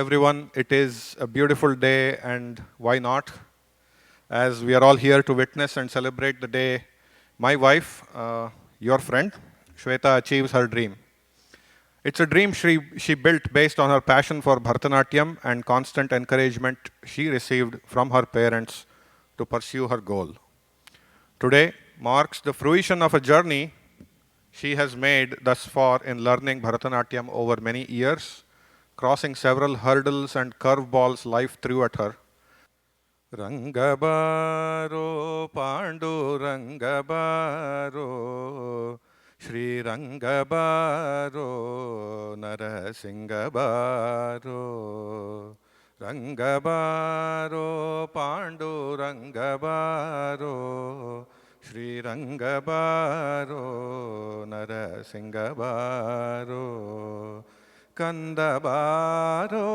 everyone. It is a beautiful day, and why not? As we are all here to witness and celebrate the day my wife, your friend, Shweta, achieves her dream. It's a dream she built based on her passion for Bharatanatyam and constant encouragement she received from her parents to pursue her goal. Today marks the fruition of a journey she has made thus far in learning Bharatanatyam over many years, crossing several hurdles and curveballs life threw at her. Rangabaro Pandu Rangabaro Shri Rangabaro Narasingabaro Rangabaro Pandu Rangabaro Shri Rangabaro Narasingabaro Kandabaro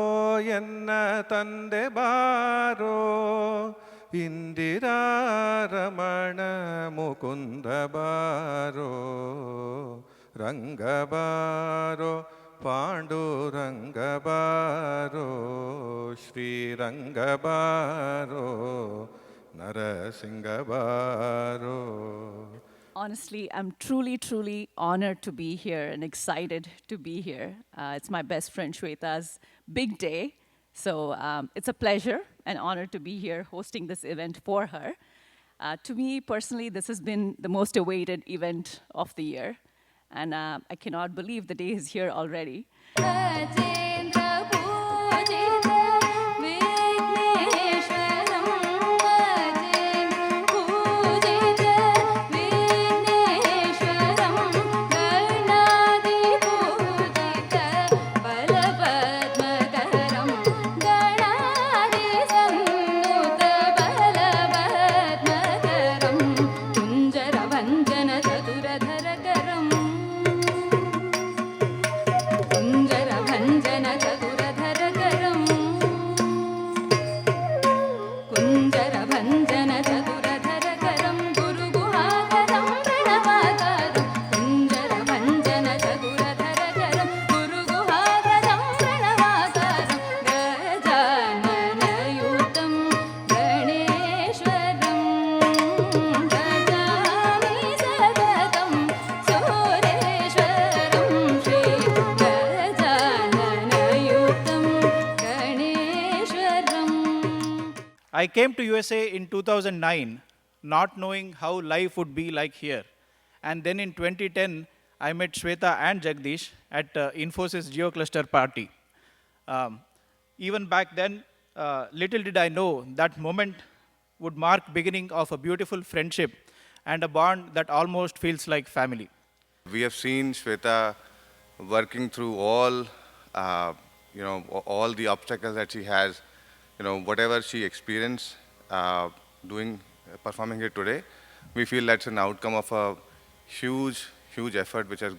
yenna tande baro Indira Ramana Mukunda baro Rangabaro Pandu Rangabaro Shri Rangabaro Narasingabaro. Honestly, I'm truly honored to be here and excited to be here. It's my best friend Shweta's big day. So it's a pleasure and honor to be here hosting this event for her. To me personally, this has been the most awaited event of the year. And I cannot believe the day is here already. I came to USA in 2009, not knowing how life would be like here. And then in 2010, I met Shweta and Jagdish at Infosys GeoCluster party. Even back then, little did I know that moment would mark beginning of a beautiful friendship and a bond that almost feels like family. We have seen Shweta working through all, all the obstacles that she has, whatever she experienced performing here today. We feel that's an outcome of a huge effort which has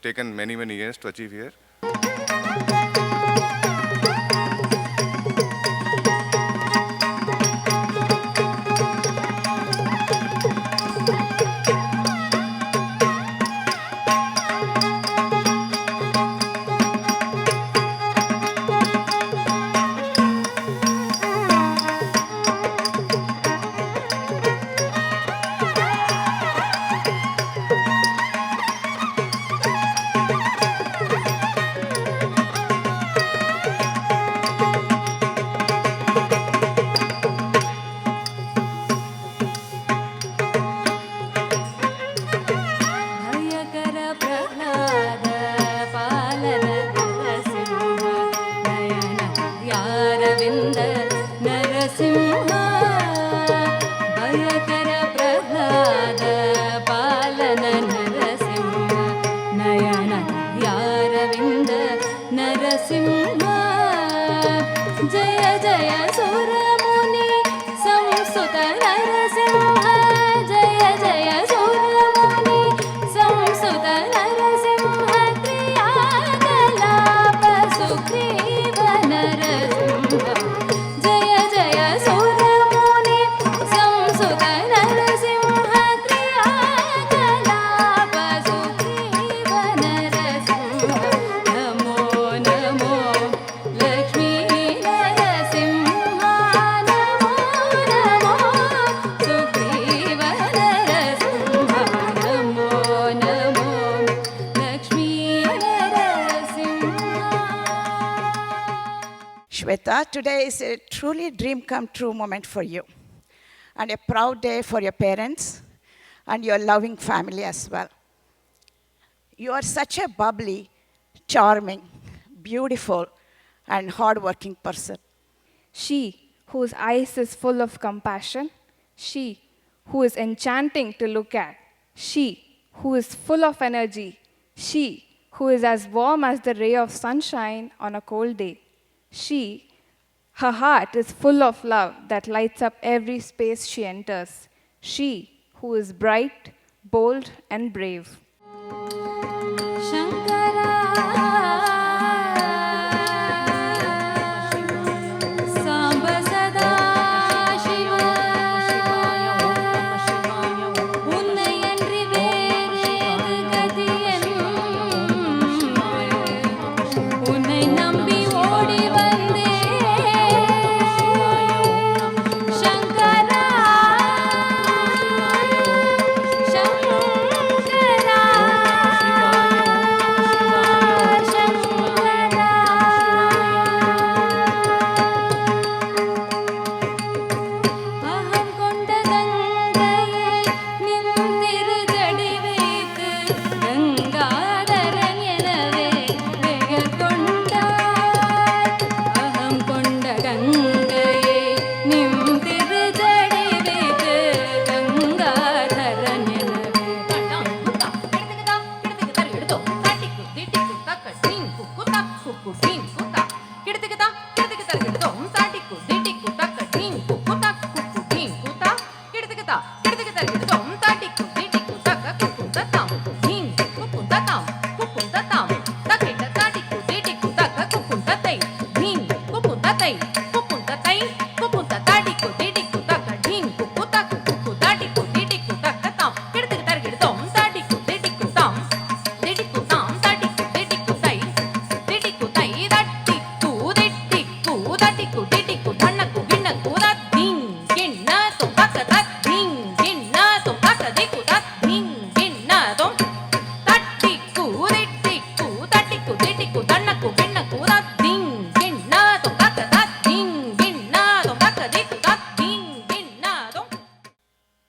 taken many years to achieve here. Namo Namo Lakshmi Shweta, today is a truly dream come true moment for you, and a proud day for your parents and your loving family as well. You are such a bubbly, charming, beautiful, and hardworking person. She whose eyes is full of compassion, she who is enchanting to look at, she who is full of energy, she who is as warm as the ray of sunshine on a cold day. Her heart is full of love that lights up every space she enters. She who is bright, bold, and brave.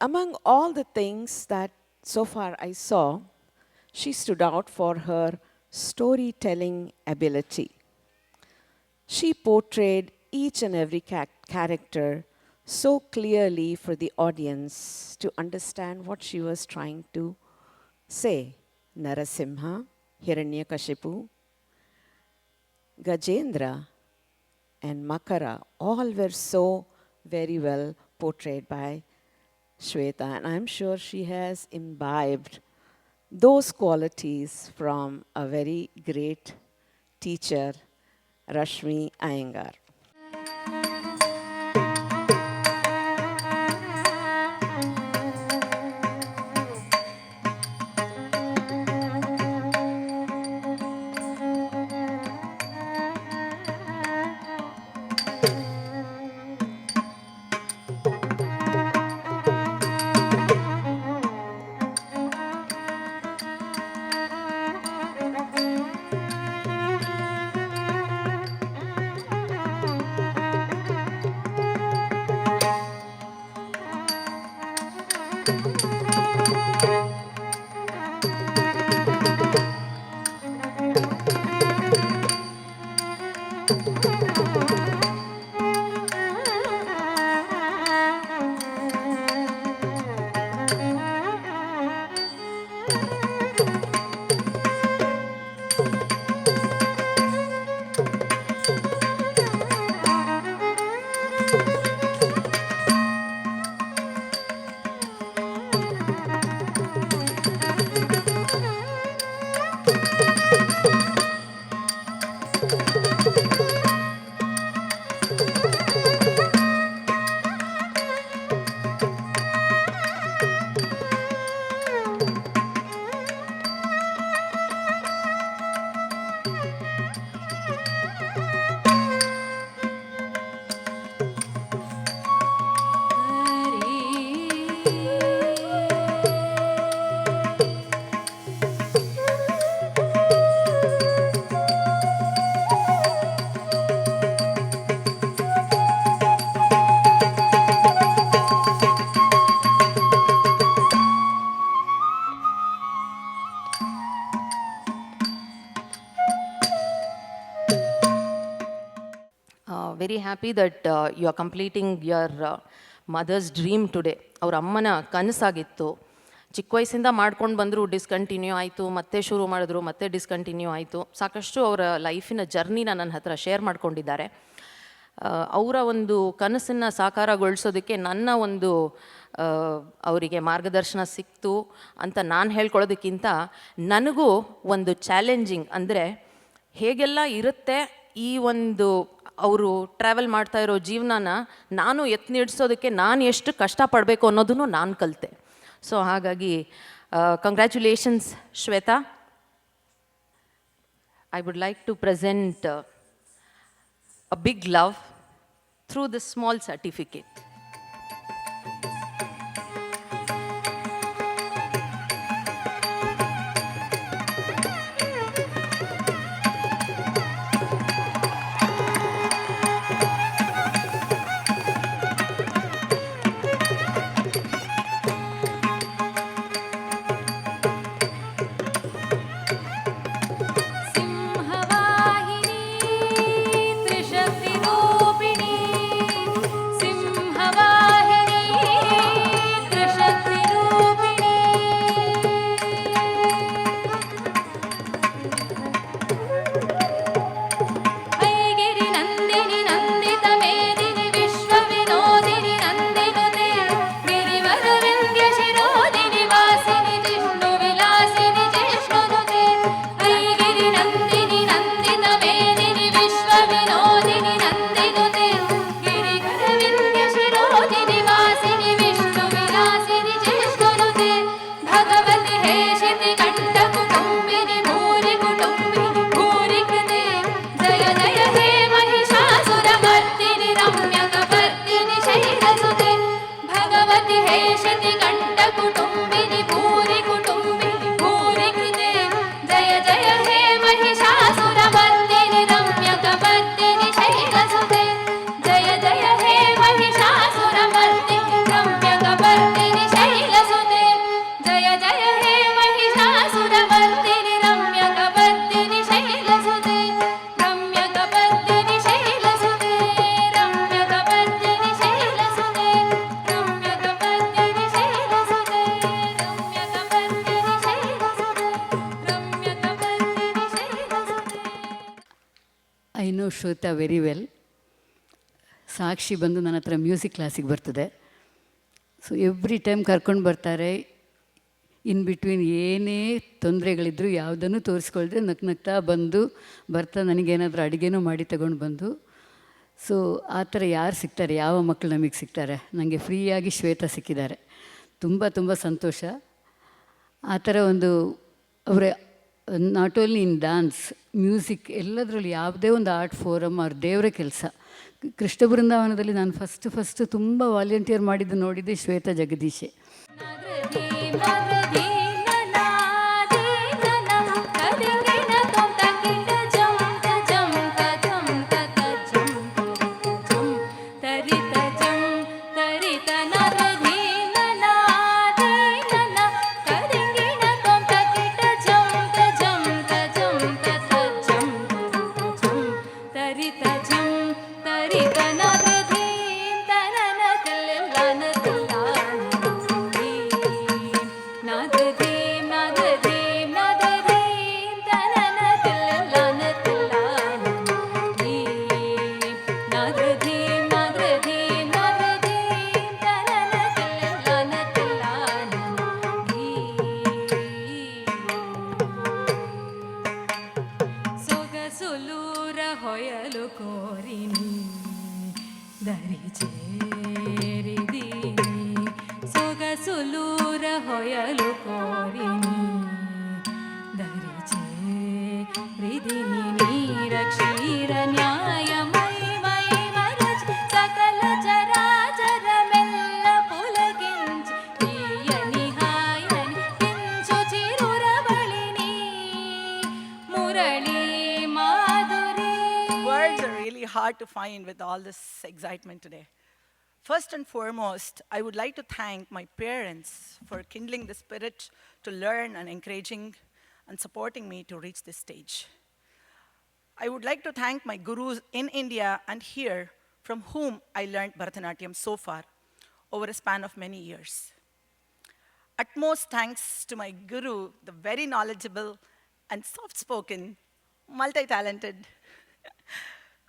Among all the things that so far I saw, she stood out for her storytelling ability. She portrayed each and every character so clearly for the audience to understand what she was trying to say. Narasimha, Hiranyakashipu, Gajendra, and Makara all were so very well portrayed by Shweta, and I'm sure she has imbibed those qualities from a very great teacher, Rashmi Iyengar. happy that you are completing your mother's dream today. ಅವ್ರ ಅಮ್ಮನ ಕನಸಾಗಿತ್ತು. ಚಿಕ್ಕ ವಯಸ್ಸಿಂದ ಮಾಡ್ಕೊಂಡು ಬಂದರು, discontinue ಆಯಿತು, ಮತ್ತೆ ಶುರು ಮಾಡಿದ್ರು, ಮತ್ತೆ ಡಿಸ್ಕಂಟಿನ್ಯೂ ಆಯಿತು. ಸಾಕಷ್ಟು ಅವರ ಲೈಫಿನ ಜರ್ನಿನ ನನ್ನ ಹತ್ರ ಶೇರ್ ಮಾಡ್ಕೊಂಡಿದ್ದಾರೆ. ಅವರ ಒಂದು ಕನಸನ್ನು ಸಾಕಾರಗೊಳಿಸೋದಕ್ಕೆ ನನ್ನ ಒಂದು ಅವರಿಗೆ ಮಾರ್ಗದರ್ಶನ ಸಿಕ್ತು ಅಂತ ನಾನು ಹೇಳ್ಕೊಳ್ಳೋದಕ್ಕಿಂತ ನನಗೂ ಒಂದು ಚಾಲೆಂಜಿಂಗ್, ಅಂದರೆ ಹೇಗೆಲ್ಲ ಇರುತ್ತೆ ಈ ಒಂದು ಅವರು ಟ್ರಾವೆಲ್ ಮಾಡ್ತಾ ಇರೋ ಜೀವನನ ನಾನು ಎತ್ನಿಡ್ಸೋದಕ್ಕೆ ನಾನು ಎಷ್ಟು ಕಷ್ಟಪಡಬೇಕು ಅನ್ನೋದನ್ನು ನಾನು ಕಲಿತೆ. ಸೊ ಹಾಗಾಗಿ congratulations Shweta. I would like to present a big love through this small certificate. I know Shweta very well. Sakshi ಬಂದು ನನ್ನ ಹತ್ರ ಮ್ಯೂಸಿಕ್ ಕ್ಲಾಸಿಗೆ ಬರ್ತದೆ. ಸೊ ಎವ್ರಿ ಟೈಮ್ ಕರ್ಕೊಂಡು ಬರ್ತಾರೆ. ಇನ್ ಬಿಟ್ವೀನ್ ಏನೇ ತೊಂದರೆಗಳಿದ್ರು ಯಾವುದನ್ನು ತೋರಿಸ್ಕೊಳ್ದೆ ನಗ್ನಗ್ತಾ ಬರ್ತಾ ನನಗೇನಾದರೂ ಅಡುಗೆನೂ ಮಾಡಿ ತಗೊಂಡು ಬಂದು. ಸೊ ಆ ಥರ ಯಾರು ಸಿಗ್ತಾರೆ, ಯಾವ ಮಕ್ಕಳು ನಮಗೆ ಸಿಗ್ತಾರೆ? ನನಗೆ ಫ್ರೀಯಾಗಿ ಶ್ವೇತಾ ಸಿಕ್ಕಿದ್ದಾರೆ. ತುಂಬ ತುಂಬ ಸಂತೋಷ. ಆ ಥರ ಒಂದು ಅವರ not only in dance, music ಎಲ್ಲದರಲ್ಲಿ ಯಾವುದೇ ಒಂದು ಆರ್ಟ್ ಫೋರಮ್ ಅವ್ರ ದೇವರ ಕೆಲಸ. ಕೃಷ್ಣ ಬೃಂದಾವನದಲ್ಲಿ ನಾನು ಫಸ್ಟ್ ತುಂಬ ವಾಲಂಟಿಯರ್ ಮಾಡಿದ್ದು ನೋಡಿದ್ದೆ Shweta ಜಗದೀಶೆ. Hard to find with all this excitement today. First and foremost, I would like to thank my parents for kindling the spirit to learn and encouraging and supporting me to reach this stage. I would like to thank my gurus in India and here from whom I learned Bharatanatyam so far over a span of many years. Utmost thanks to my guru, the very knowledgeable and soft-spoken, multi-talented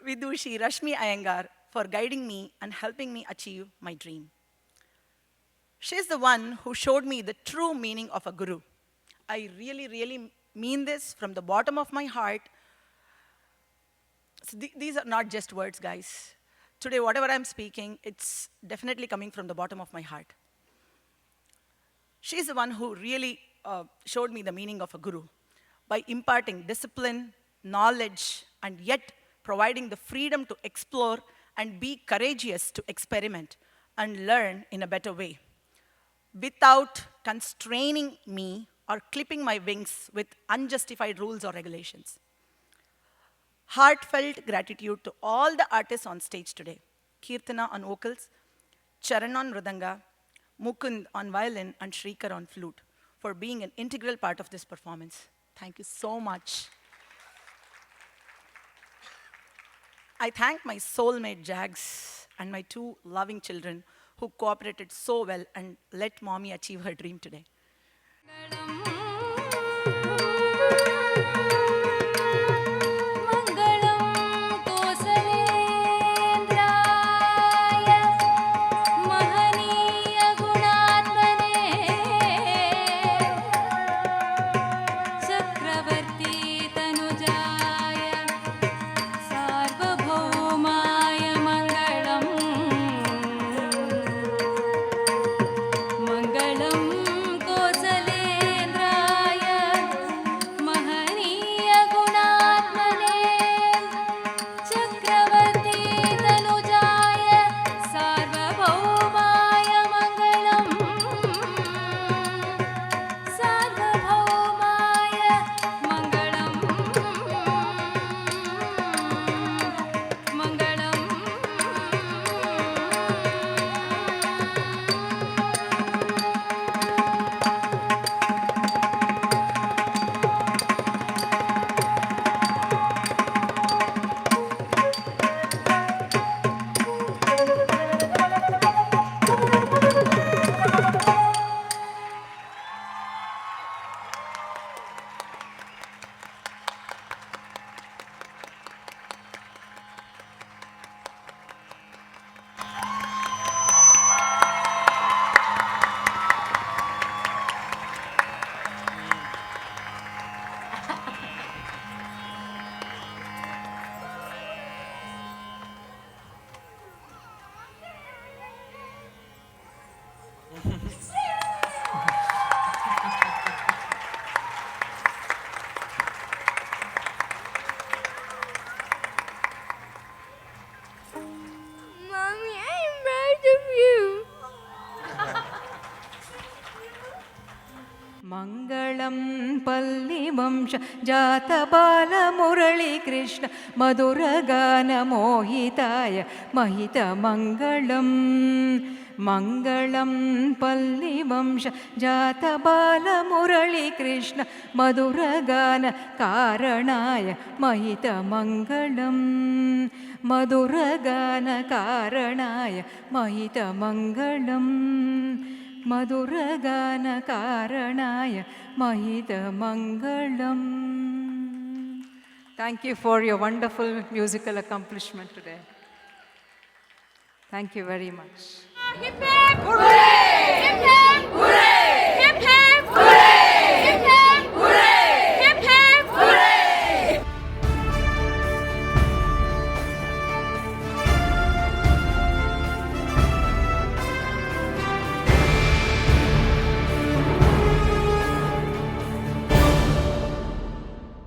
Vidushi Rashmi Iyengar for guiding me and helping me achieve my dream. She is the one who showed me the true meaning of a guru. I really, really mean this from the bottom of my heart. So these are not just words, guys. Today, whatever I'm speaking, it's definitely coming from the bottom of my heart. She's the one who really showed me the meaning of a guru by imparting discipline, knowledge, and yet providing the freedom to explore and be courageous to experiment and learn in a better way, without constraining me or clipping my wings with unjustified rules or regulations. Heartfelt gratitude to all the artists on stage today. Kirtana on vocals, Charan on mridanga, Mukund on violin, and Shrikar on flute for being an integral part of this performance. Thank you so much. I thank my soulmate Jags and my 2 loving children who cooperated so well and let mommy achieve her dream today. Mommy, I'm proud of you. ಮಂಗಳಂ ಪಲ್ಲಿವಂಶ ಜಾತ ಬಾಲ ಮುರಳಿ ಕೃಷ್ಣ ಮಧುರಗಾನ ಮೋಹಿತಾಯ ಮಹಿತ ಮಂಗಳಂ ಮಂಗಳಂ ಪಲ್ಲಿವಂಶ ಜಾತ ಬಾಲ ಮುರಳಿ ಕೃಷ್ಣ ಮಧುರಗಾನ ಕಾರಣಾಯ ಮಹಿತ ಮಂಗಳಂ ಮಧುರಗಾನ ಕಾರಣಾಯ ಮಹಿತ ಮಂಗಳಂ ಮಧುರಗಾನ ಕಾರಣಾಯ ಮಹಿತ ಮಂಗಳಂ. Thank you for your wonderful musical accomplishment today. Thank you very much. Hip hip! Hooray! Hip hip!